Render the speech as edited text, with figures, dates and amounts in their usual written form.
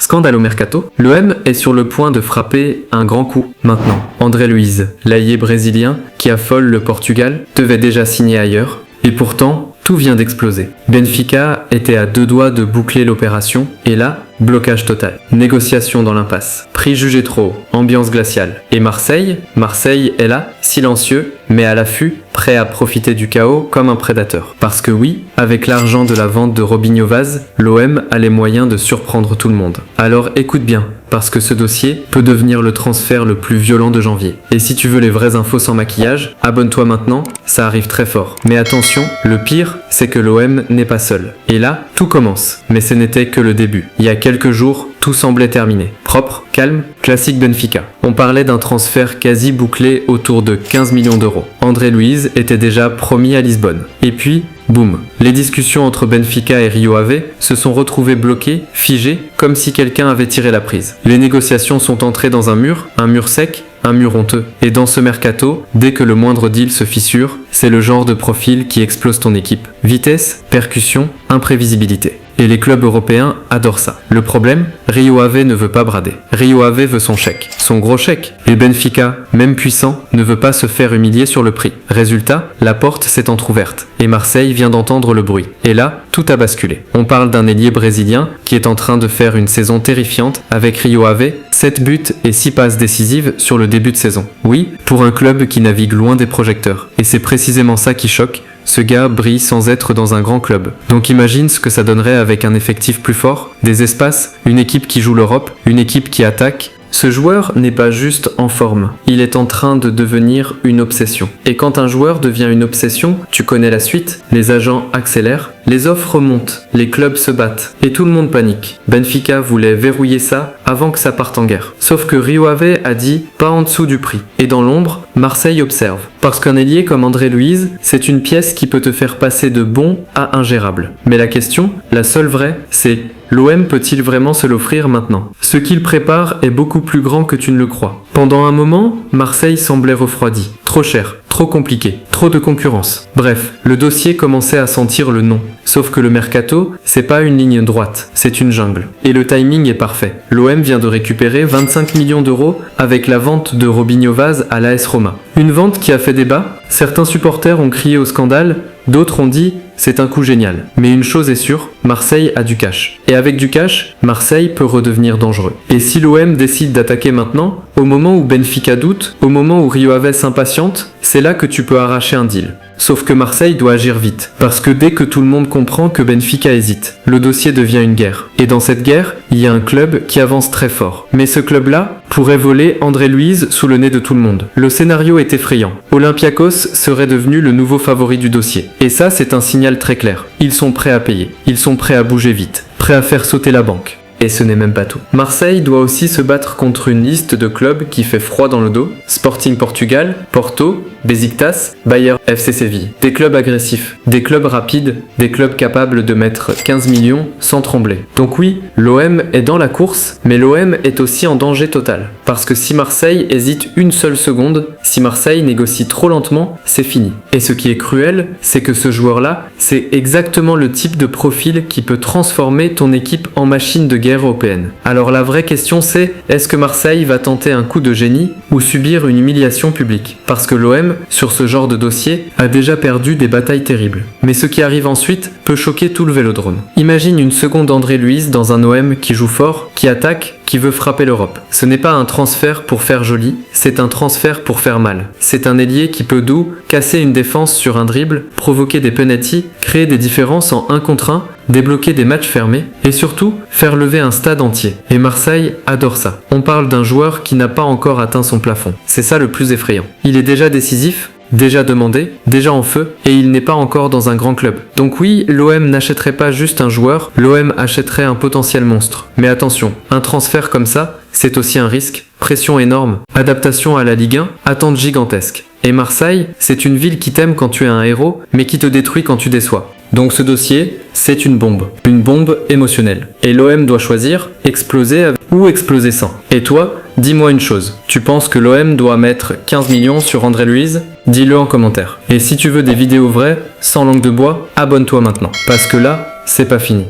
Scandale au mercato. L'OM est sur le point de frapper un grand coup. Maintenant, André Luiz, l'ailier brésilien qui affole le Portugal, devait déjà signer ailleurs. Et pourtant, tout vient d'exploser. Benfica était à 2 doigts de boucler l'opération, et là, blocage total. Négociation dans l'impasse. Prix jugé trop haut. Ambiance glaciale. Et Marseille est là, silencieux, mais à l'affût, prêt à profiter du chaos comme un prédateur. Parce que oui, avec l'argent de la vente de Robinho Vaz, l'OM a les moyens de surprendre tout le monde. Alors écoute bien, parce que ce dossier peut devenir le transfert le plus violent de janvier. Et si tu veux les vraies infos sans maquillage, abonne-toi maintenant, ça arrive très fort. Mais attention, le pire, c'est que l'OM n'est pas seul. Et là, tout commence. Mais ce n'était que le début. Il y a quelques jours, tout semblait terminé. Propre, calme, classique Benfica. On parlait d'un transfert quasi bouclé autour de 15 millions d'euros. André Luiz était déjà promis à Lisbonne. Et puis, boum. Les discussions entre Benfica et Rio Ave se sont retrouvées bloquées, figées, comme si quelqu'un avait tiré la prise. Les négociations sont entrées dans un mur sec, un mur honteux. Et dans ce mercato, dès que le moindre deal se fissure, c'est le genre de profil qui explose ton équipe. Vitesse, percussion, imprévisibilité. Et les clubs européens adorent ça. Le problème, Rio Ave ne veut pas brader. Rio Ave veut son chèque, son gros chèque. Et Benfica, même puissant, ne veut pas se faire humilier sur le prix. Résultat, la porte s'est entrouverte. Et Marseille vient d'entendre le bruit. Et là, tout a basculé. On parle d'un ailier brésilien qui est en train de faire une saison terrifiante avec Rio Ave, 7 buts et 6 passes décisives sur le début de saison. Oui, pour un club qui navigue loin des projecteurs. Et c'est précisément ça qui choque. Ce gars brille sans être dans un grand club. Donc imagine ce que ça donnerait avec un effectif plus fort, des espaces, une équipe qui joue l'Europe, une équipe qui attaque. Ce joueur n'est pas juste en forme, il est en train de devenir une obsession. Et quand un joueur devient une obsession, tu connais la suite, les agents accélèrent, les offres montent, les clubs se battent, et tout le monde panique. Benfica voulait verrouiller ça avant que ça parte en guerre. Sauf que Rio Ave a dit pas en dessous du prix. Et dans l'ombre, Marseille observe. Parce qu'un ailier comme André Luiz, c'est une pièce qui peut te faire passer de bon à ingérable. Mais la question, la seule vraie, c'est l'OM peut-il vraiment se l'offrir maintenant? Ce qu'il prépare est beaucoup plus grand que tu ne le crois. Pendant un moment, Marseille semblait refroidi. Trop cher, trop compliqué, trop de concurrence. Bref, le dossier commençait à sentir le non. Sauf que le mercato, c'est pas une ligne droite, c'est une jungle. Et le timing est parfait. L'OM vient de récupérer 25 millions d'euros avec la vente de Robinho Vaz à l'AS Roma. Une vente qui a fait débat. Certains supporters ont crié au scandale, d'autres ont dit c'est un coup génial. Mais une chose est sûre, Marseille a du cash. Et avec du cash, Marseille peut redevenir dangereux. Et si l'OM décide d'attaquer maintenant, au moment où Benfica doute, au moment où Rio Ave s'impatiente, c'est là que tu peux arracher un deal. Sauf que Marseille doit agir vite, parce que dès que tout le monde comprend que Benfica hésite, le dossier devient une guerre. Et dans cette guerre, il y a un club qui avance très fort. Mais ce club-là pourrait voler André Luiz sous le nez de tout le monde. Le scénario est effrayant. Olympiakos serait devenu le nouveau favori du dossier. Et ça, c'est un signal très clair. Ils sont prêts à payer. Ils sont prêts à bouger vite. Prêts à faire sauter la banque. Et ce n'est même pas tout. Marseille doit aussi se battre contre une liste de clubs qui fait froid dans le dos. Sporting Portugal, Porto, Besiktas, Bayer, FC Séville. Des clubs agressifs, des clubs rapides, des clubs capables de mettre 15 millions sans trembler. Donc oui, l'OM est dans la course, mais l'OM est aussi en danger total. Parce que si Marseille hésite une seule seconde, si Marseille négocie trop lentement, c'est fini. Et ce qui est cruel, c'est que ce joueur-là, c'est exactement le type de profil qui peut transformer ton équipe en machine de guerre européenne. Alors la vraie question c'est, est-ce que Marseille va tenter un coup de génie ou subir une humiliation publique? Parce que l'OM, sur ce genre de dossier, a déjà perdu des batailles terribles. Mais ce qui arrive ensuite peut choquer tout le Vélodrome. Imagine une seconde André Luiz dans un OM qui joue fort, qui attaque, qui veut frapper l'Europe. Ce n'est pas un transfert pour faire joli, c'est un transfert pour faire mal. C'est un ailier qui peut casser une défense sur un dribble, provoquer des penalties, créer des différences en 1 contre 1, débloquer des matchs fermés et surtout faire lever un stade entier. Et Marseille adore ça. On parle d'un joueur qui n'a pas encore atteint son plafond. C'est ça le plus effrayant. Il est déjà décisif, déjà demandé, déjà en feu, et il n'est pas encore dans un grand club. Donc oui, l'OM n'achèterait pas juste un joueur, l'OM achèterait un potentiel monstre. Mais attention, un transfert comme ça, c'est aussi un risque, pression énorme, adaptation à la Ligue 1, attente gigantesque. Et Marseille, c'est une ville qui t'aime quand tu es un héros, mais qui te détruit quand tu déçois. Donc ce dossier, c'est une bombe émotionnelle. Et l'OM doit choisir, exploser ou exploser sans. Et toi, dis-moi une chose, tu penses que l'OM doit mettre 15 millions sur André Luiz? Dis-le en commentaire. Et si tu veux des vidéos vraies, sans langue de bois, abonne-toi maintenant. Parce que là, c'est pas fini.